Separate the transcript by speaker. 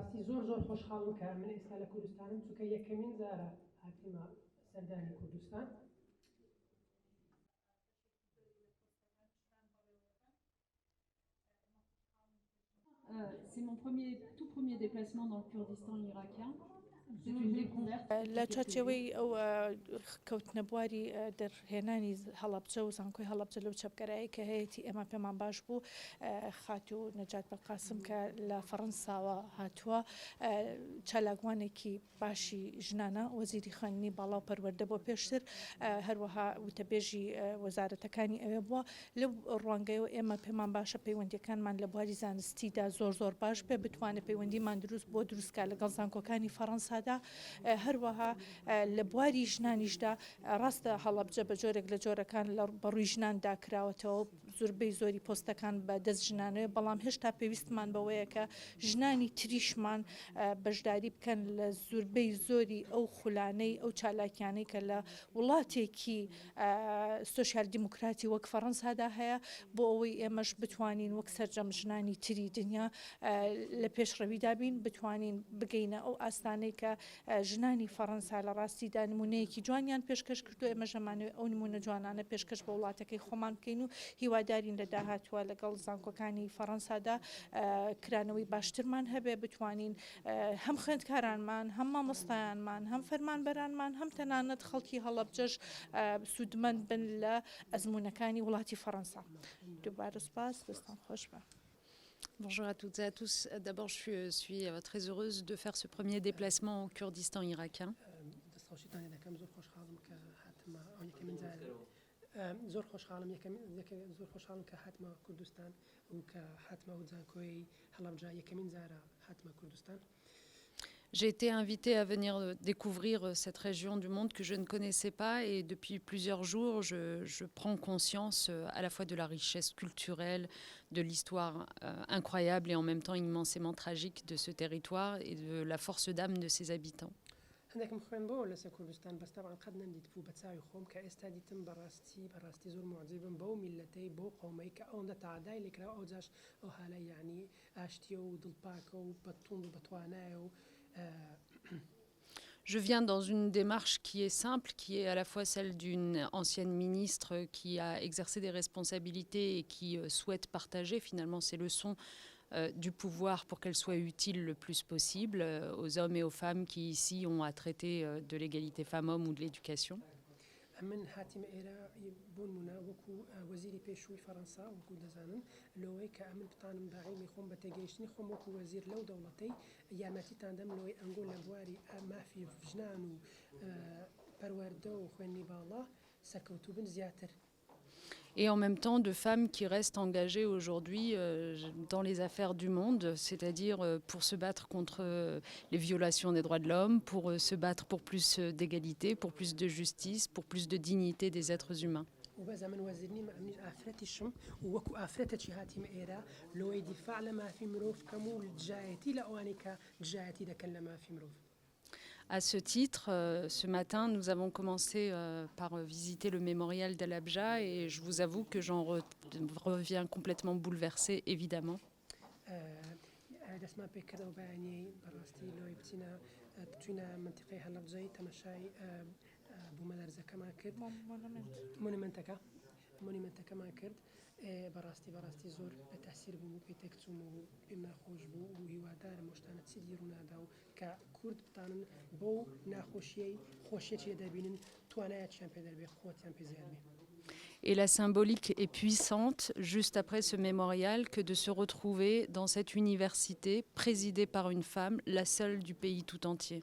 Speaker 1: بەڕاستی زۆر خۆشحاڵم کە من ئێستا لە کوردستانم چونکە یەکەمین جارە هاتیمە سەردانی کوردستان.
Speaker 2: C'est mon tout premier déplacement dans le Kurdistan irakien. C'est une découverte.
Speaker 3: لە چەرچێوەی ئەو کەوتنەبواری دەرهێنانی هەڵەبجە و زانکۆی هەڵەبجە لەو چەپگەرایی کە هەیەی ئێمە پێمان باش بوو خاتی و نەجات بەقاسم کە لە فەڕەنساوە هاتووە چالاکوانێکی باشی ژنانە وەزیری خوێندنی باڵا و پەروەردە بۆ پێشتر هەروەها وتەبێژی وەزارەتەکانی ئەوێ بووە لەو ڕوانگەیەوە ئێمە پێمان باشە پەیوەندیەکانمان لە بواری زانستیدا زۆر باش بێ بتوانێت پەیوەندیمان دروستکە لەگەڵ زانکۆکانی فەڕەنسادا هەروەها لە بواری ژنانیشدا ڕاستە هەڵەبجە بە جۆرێک لە جۆرەکان لە بەڕووی ژناندا کراوەتەوە زۆربەی زۆری پۆستەکان بە دەست ژنانەوە بەڵام هێشتا پێویستمان بەوەیە کە ژنانی تریشمان بەشداری بکەن لە زۆربەی زۆری ئەو خولانەی ئەو چالاکیانەی کە لە وڵاتێکی سۆشیال دیموکراتی وەک فەڕەنسادا هەیە بۆ ئەوەی ئێمەش بتوانین وەک سەرجەم ژنانی تری دنیا لە پێشڕەویدا بین بتوانین بگەینە ئەو ئاستانەی کە ژنانی فەڕەنسا لە ڕاستیدا نمونەیەکی جوانیان پێشکەش کردو ئێمە ژەمانوێت ئەو نمونە جوانانە پێشکەش بە وڵاتەکەی خۆمان بکەین و هیوادارین لە داهاتوە لەگەڵ زانکۆکانی فەڕەنسادا کرانەوەی باشترمان هەبێ بتوانین هەم خوێندکارانمان هەم مامۆستایانمان هەم فەرمانبەرانمان هەم تەنانەت خەڵکی هەڵەبجەش سوودمەند بن لە ئەزمونەکانی وڵاتی فەڕەنسا. دووبارە سپاس دەستان خۆش بە.
Speaker 4: Bonjour à toutes et à tous. D'abord, je suis très heureuse de faire ce premier déplacement au Kurdistan irakien. J'ai été invitée à venir découvrir cette région du monde que je ne connaissais pas et depuis plusieurs jours, je prends conscience à la fois de la richesse culturelle, de l'histoire incroyable et en même temps immensément tragique de ce territoire et de la force d'âme de ses habitants.
Speaker 1: هەندێکم خوێن بۆ لەسەر کوردستان بەس تاوان قەت نەمدیت بوو بە چاوی خۆم کە ئێستا دیتم بەڕاستی زۆر معجزەبم بەو میلەتەی بۆ قەومەی کە ئەوەندە تاعادای لێکراوە ئەو جاش ئەو حالەی یعنی ئاشتیە و دڵپاکە و بەتوند و بەتوانایە و
Speaker 4: Je viens dans une démarche qui est simple, qui est à la fois celle d'une ancienne ministre qui a exercé des responsabilités et qui souhaite partager finalement ses leçons du pouvoir pour qu'elles soient utiles le plus possible aux hommes et aux femmes qui ici ont à traiter de l'égalité femmes-hommes ou de l'éducation.
Speaker 1: من هاتیم ئێرە بۆ نمونە وەکو وەزیری پێشووی فەڕەنسا وەکو دەزانن لەوەی کە ئەمن بتانم باعیمی خۆم بە تێگەیشتنی خۆم وەکو وەزیر لەو دەوڵەتەی یارمەتیتان دەم لەوەی ئەنگۆ لە بواری مافی ژنان و پەروەردە و خوێندنی باڵا سەرکەوتوو بن زیاتر.
Speaker 4: Et en même temps de femmes qui restent engagées aujourd'hui dans les affaires du monde, c'est-à-dire pour se battre contre les violations des droits de l'homme, pour se battre pour plus d'égalité, pour plus de justice, pour plus de dignité des êtres humains.
Speaker 1: وبەزە من وەزیرنی ئەمنیش ئافرەتیشم و وەکو ئافرەتێکی هاتیمە ئێرە لەوەی دیفاع لە مافی مرۆڤ کەم و دژایەتی لە ئەوانەی کە دژایەتی دەکەن لە مافی مرۆڤ.
Speaker 4: À ce titre, ce matin, nous avons commencé par visiter le mémorial d'Al-Habja et je vous avoue que j'en reviens complètement bouleversée, évidemment.
Speaker 1: مۆنیمنتەکەمان کرد بەڕاستی زۆر تەسیر بوو و پێتێکچووم و پێم ناخۆش بوو و هیوادارم شتانە چی ڕوونادا و کە کورد بتانن بۆ ناخۆشیەی خۆشیەکی دەبینن توانایەتیان پێ دەبێت خۆتیان پێ زیاد بێ.
Speaker 4: Et la symbolique est puissante, juste après ce mémorial, que de se retrouver dans cette université présidée par une femme, la seule du pays tout entier.